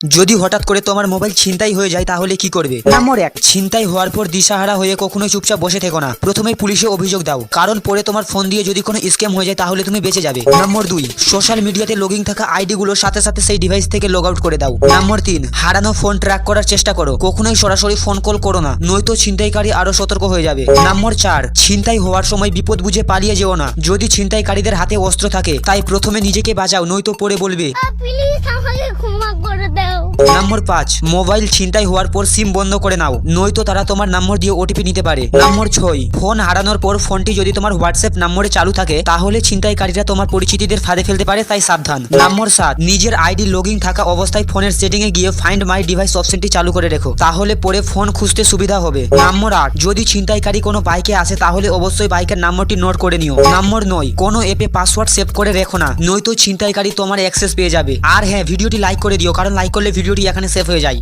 যদি হঠাৎ করে তোমার মোবাইল ছিনতাই হয়ে যায় তাহলে কি করবে? নম্বর 1, ছিনতাই হওয়ার পর দিশাহারা হয়ে কখনোই চুপচাপ বসে থেকো না, প্রথমে পুলিশে অভিযোগ দাও, কারণ পরে তোমার ফোন দিয়ে যদি কোনো স্ক্যাম হয়ে যায় তাহলে তুমি বেঁচে যাবে। নম্বর 2, সোশ্যাল মিডিয়াতে লগইন থাকা আইডি গুলোর সাথে সাথে সেই ডিভাইস থেকে লগ আউট করে দাও। নম্বর 3, হারানো ফোন ট্র্যাক করার চেষ্টা করো, কখনোই সরাসরি ফোন কল করো না, নয়তো ছিনতাইকারী আরো সতর্ক হয়ে যাবে। নম্বর 4, ছিনতাই হওয়ার সময় বিপদ বুঝে পালিয়ে যেও না, যদি ছিনতাইকারীদের হাতে অস্ত্র থাকে তাই প্রথমে নিজেকে বাঁচাও, নয়তো পরে বলবে। প্লিজ আমাকে ক্ষমা করে দাও। নম্বর 5, মোবাইল ছিনতাই হওয়ার পর সিম বন্ধ করে নাও, নয়তো তারা তোমার নম্বর দিয়ে ওটিপি নিতে পারে। নম্বর 6, ফোন হারানোর পর ফোনটি যদি তোমার হোয়াটসঅ্যাপ নম্বরে চালু থাকে তাহলে ছিনতাইকারীরা তোমার পরিচিতিদের ফাঁদে ফেলতে পারে, তাই সাবধান। নম্বর 7, নিজের আইডি লগইন থাকা অবস্থায় ফোনের সেটিং এ গিয়ে ফাইন্ড মাই ডিভাইস অপশনটি চালু করে রেখো, তাহলে পরে ফোন খুঁজতে সুবিধা হবে। নম্বর 8, যদি ছিনতাইকারী কোনো বাইকে আসে তাহলে অবশ্যই বাইকের নম্বরটি নোট করে নিও। নম্বর 9, কোনো অ্যাপে পাসওয়ার্ড সেভ করে রেখো না, নয়তো ছিনতাইকারী তোমার অ্যাক্সেস পেয়ে যাবে। আর হ্যাঁ, ভিডিওটি লাইক করে দিও, কারণ লাইক করলে ভিডিওটি এখানে সেভ হয়ে যায়।